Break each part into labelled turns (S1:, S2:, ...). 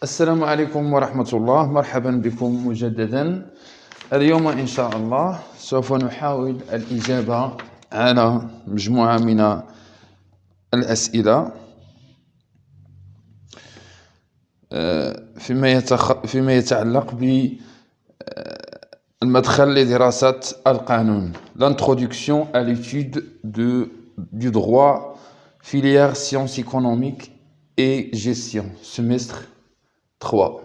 S1: السلام عليكم ورحمة الله. مرحبا بكم مجددا. اليوم إن شاء الله سوف نحاول الإجابة على مجموعة من الأسئلة فيما يتعلق بالمدخل لدراسة القانون. L'introduction à l'étude du droit, filière sciences économiques et gestion, semestre 3.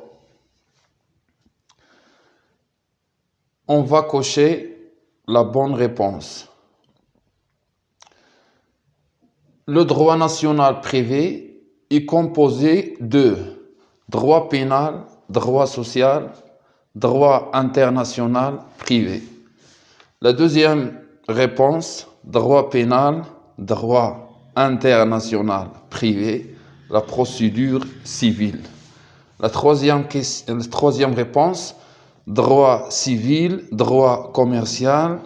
S1: On va cocher la bonne réponse. Le droit national privé est composé de droit pénal, droit social, droit international privé. La deuxième réponse, réponse pénal, droit international privé, la procédure civile. La troisième réponse, droit civil, droit commercial,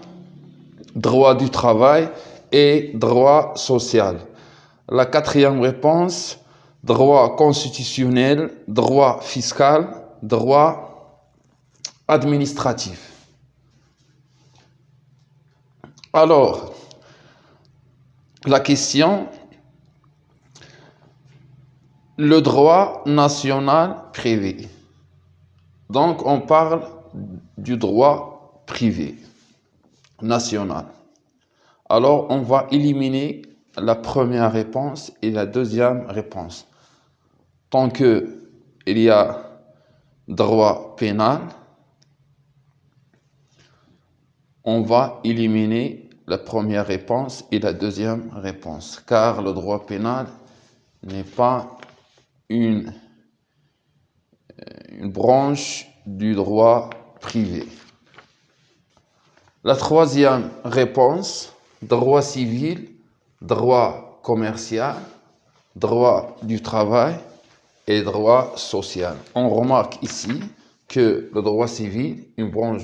S1: droit du travail et droit social. La quatrième réponse, droit constitutionnel, droit fiscal, droit administratif. Alors, la question, le droit national privé. Donc, on parle du droit privé national. Alors, on va éliminer la première réponse et la deuxième réponse. Tant qu'il y a droit pénal, on va éliminer la première réponse et la deuxième réponse, car le droit pénal n'est pas une branche du droit privé. La troisième réponse, droit civil, droit commercial, droit du travail et droit social. On remarque ici que le droit civil, une branche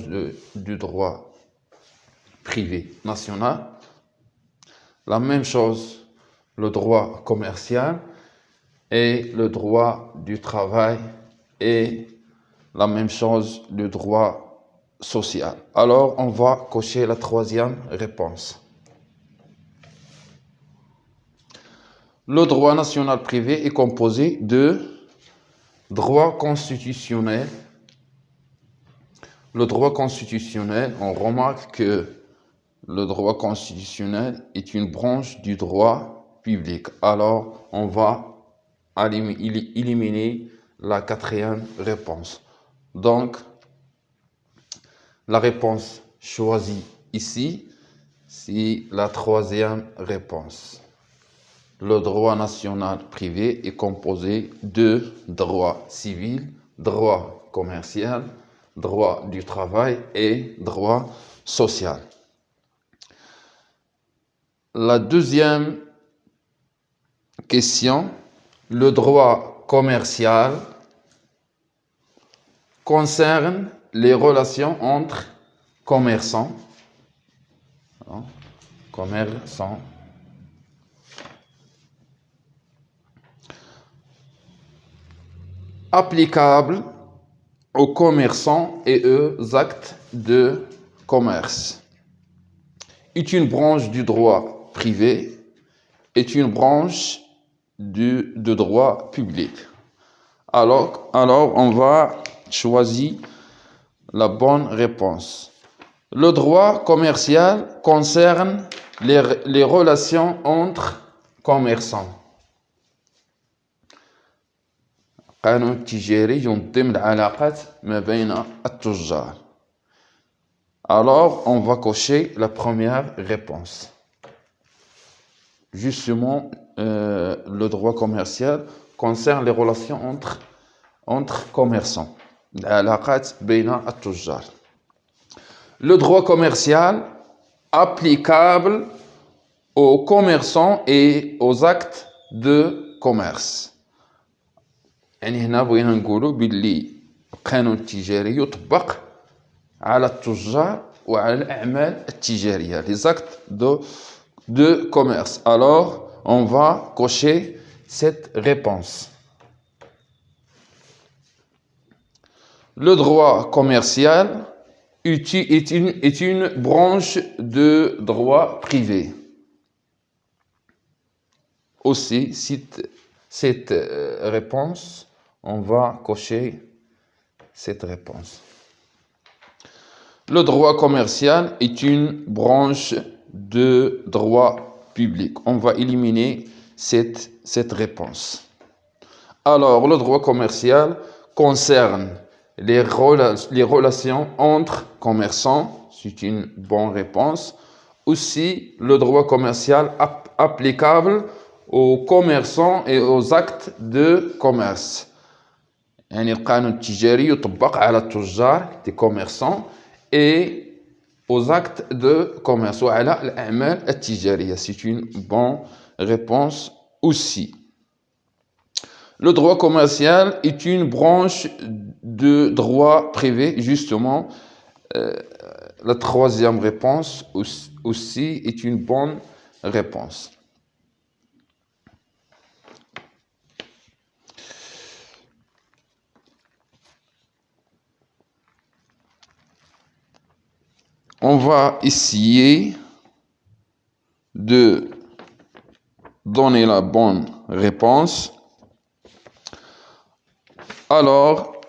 S1: du droit privé national. La même chose, le droit commercial et le droit du travail et la même chose, le droit social. Alors, on va cocher la troisième réponse. Le droit national privé est composé de droit constitutionnel. Le droit constitutionnel, on remarque que le droit constitutionnel est une branche du droit public. Alors, on va éliminer la quatrième réponse. Donc, la réponse choisie ici, c'est la troisième réponse. Le droit national privé est composé de droit civil, droit commercial, droit du travail et droit social. La deuxième question, le droit commercial concerne les relations entre commerçants, applicables aux commerçants et aux actes de commerce. Est une branche du droit privé, est une branche de droit public. Alors, on va choisir la bonne réponse. Le droit commercial concerne les relations entre commerçants. قانون التجاري ينظم العلاقات ما بين التجار. Alors, on va cocher la première réponse. Justement, le droit commercial concerne les relations entre commerçants. العلاقات بين التجار. Le droit commercial applicable aux commerçants et aux actes de commerce. يعني هنا بغينا نقولوا باللي القانون التجاري يطبق على التجار وعلى الأعمال التجارية, les actes de commerce. Alors, on va cocher cette réponse. Le droit commercial est une branche de droit privé. Aussi, cette réponse, on va cocher cette réponse. Le droit commercial est une branche de droit public. On va éliminer cette réponse. Alors, le droit commercial concerne les relations entre commerçants. C'est une bonne réponse. Aussi, le droit commercial applicable aux commerçants et aux actes de commerce. يعني القانون التجاري يطبق على التجار des commerçants et aux actes de commerce وعلى الأعمال التجارية. C'est une bonne réponse aussi. Le droit commercial est une branche de droit privé, justement. La troisième réponse aussi est une bonne réponse. On va essayer de donner la bonne réponse. Alors,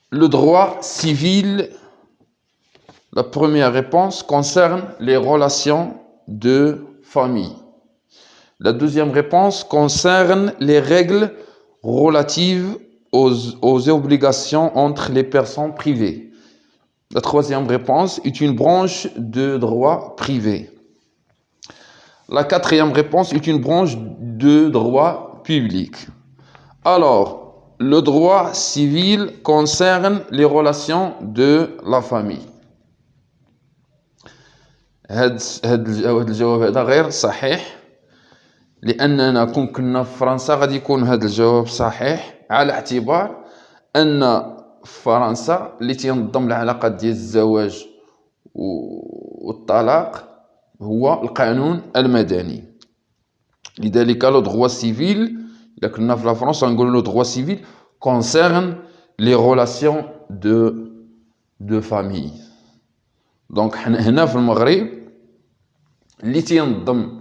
S1: le droit civil, la première réponse concerne les relations de famille. La deuxième réponse concerne les règles relatives aux obligations entre les personnes privées. La troisième réponse est une branche de droit privé. La quatrième réponse est une branche de droit public. Alors, le droit civil concerne les relations de la famille. هذا الجواب هذا غير صحيح لأننا كنا في فرنسا غادي يكون هذا الجواب صحيح على اعتبار أن فرنسا اللي تنظم العلاقات ديال الزواج والطلاق هو القانون المدني. لذلك لو droit civil إلا كنا في فرنسا نقولوا لو droit civil concerne les relations de famille. دونك هنا في المغرب اللي تينظم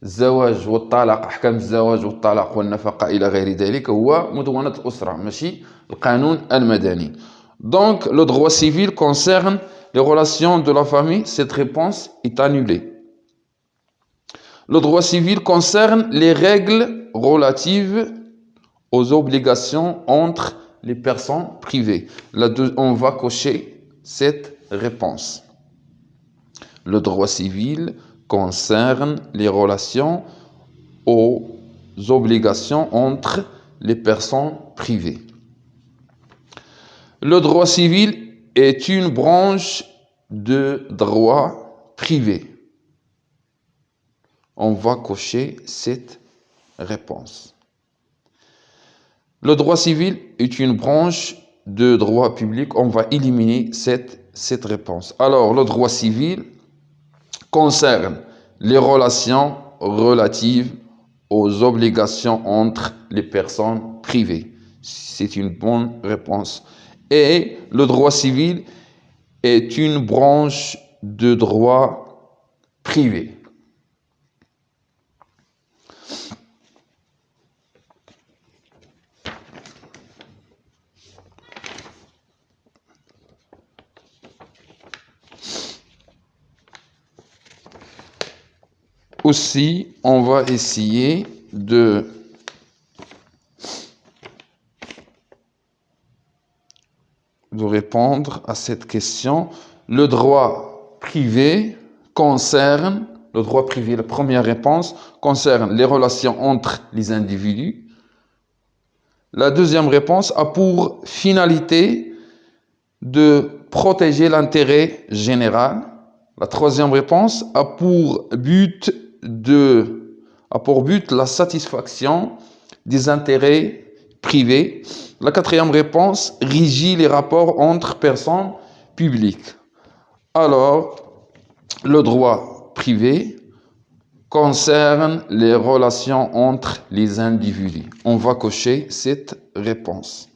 S1: الزواج والطلاق أحكام الزواج والطلاق والنفقة إلى غير ذلك هو مدونة الأسرة ماشي القانون المدني. Donc le droit civil concerne les relations de la famille. Cette réponse est annulée. Le droit civil concerne les règles relatives aux obligations entre les personnes privées. On va cocher cette réponse. Le droit civil concerne les relations aux obligations entre les personnes privées. Le droit civil est une branche de droit privé. On va cocher cette réponse. Le droit civil est une branche de droit public. On va éliminer cette réponse. Alors, le droit civil concerne les relations relatives aux obligations entre les personnes privées. C'est une bonne réponse. Et le droit civil est une branche de droit privé. Aussi, on va essayer de répondre à cette question. Le droit privé concerne, le droit privé, la première réponse, concerne les relations entre les individus. La deuxième réponse a pour finalité de protéger l'intérêt général. La troisième réponse a pour but la satisfaction des intérêts privés. La quatrième réponse régit les rapports entre personnes publiques. Alors, le droit privé concerne les relations entre les individus. On va cocher cette réponse.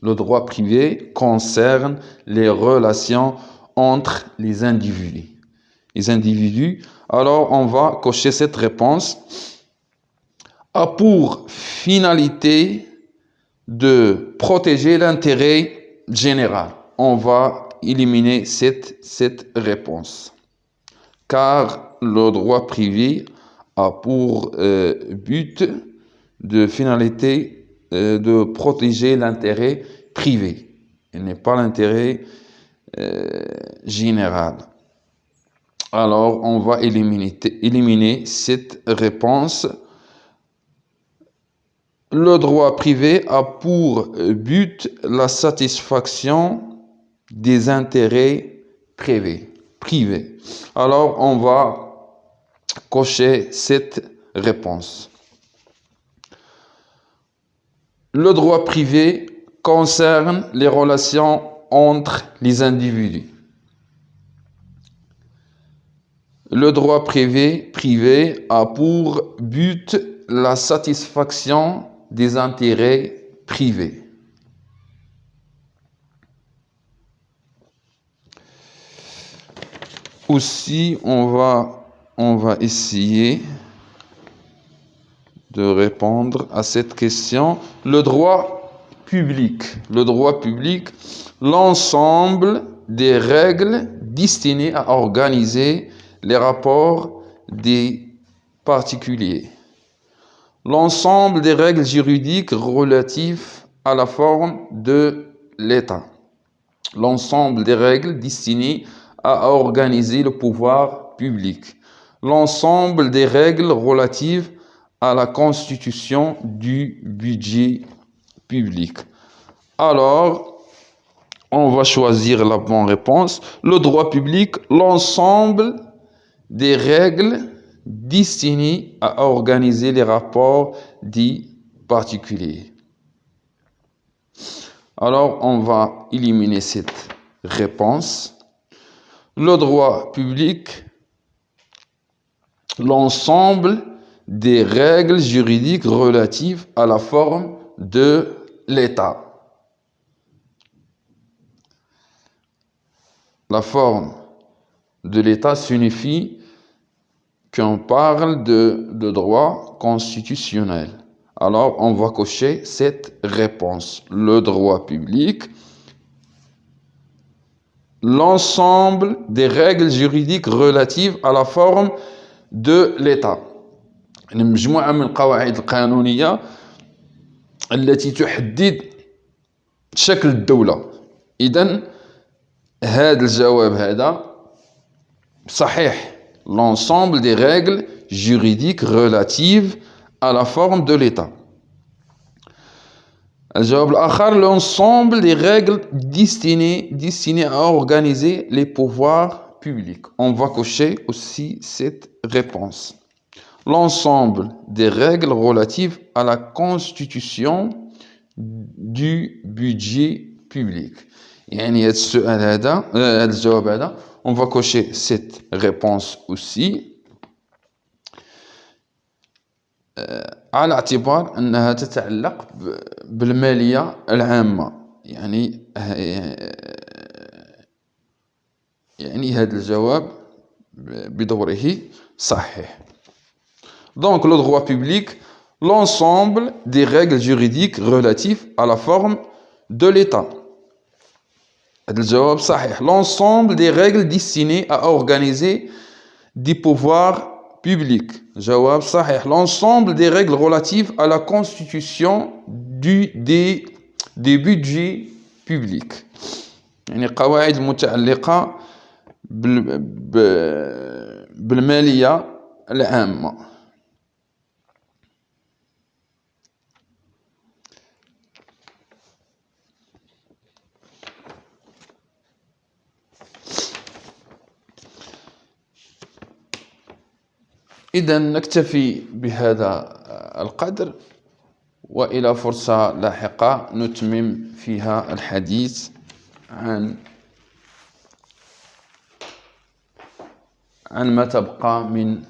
S1: Le droit privé concerne les relations entre les individus. Les individus, alors on va cocher cette réponse. A pour finalité de protéger l'intérêt général. On va éliminer cette réponse. Car le droit privé a pour but de finalité de protéger l'intérêt privé. Il n'est pas l'intérêt général. Alors, on va éliminer cette réponse. Le droit privé a pour but la satisfaction des intérêts privés. Alors, on va cocher cette réponse. Le droit privé concerne les relations entre les individus. Le droit privé a pour but la satisfaction des intérêts privés. Aussi, on va essayer de répondre à cette question. Le droit public, l'ensemble des règles destinées à organiser les rapports des particuliers. L'ensemble des règles juridiques relatives à la forme de l'État. L'ensemble des règles destinées à organiser le pouvoir public. L'ensemble des règles relatives à la constitution du budget public. Alors, on va choisir la bonne réponse. Le droit public, l'ensemble des règles destinées à organiser les rapports des particuliers. Alors, on va éliminer cette réponse. Le droit public, l'ensemble des règles juridiques relatives à la forme de l'État. La forme de l'État signifie qu'on parle de droit constitutionnel. Alors, on va cocher cette réponse. Le droit public, l'ensemble des règles juridiques relatives à la forme de l'État. مجموعة من القواعد القانونية التي تحدد شكل الدولة. إذن هذا الجواب هذا صحيح. L'ensemble des règles juridiques relatives à la forme de l'État. الجواب الآخر, l'ensemble des règles destinées à organiser les pouvoirs publics. On va cocher aussi cette réponse. L'ensemble des règles relatives à la constitution du budget public. يعني هذا السؤال هذا هذا الجواب هذا on va cocher cette réponse aussi على اعتبار أنها تتعلق بالمالية العامة. يعني هذا الجواب بدوره صحيح. Donc, le droit public, l'ensemble des règles juridiques relatives à la forme de l'État. الجواب صحيح. L'ensemble des règles destinées à organiser des pouvoirs publics. جواب صحيح. L'ensemble des règles relatives à la constitution des budgets publics. يعني قواعد متعلقة بالمالية العامة. إذا نكتفي بهذا القدر وإلى فرصة لاحقة نتمم فيها الحديث عن ما تبقى من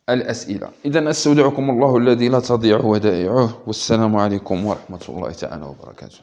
S1: الأسئلة. إذا أستودعكم الله الذي لا تضيع ودائعه، والسلام عليكم ورحمة الله تعالى وبركاته.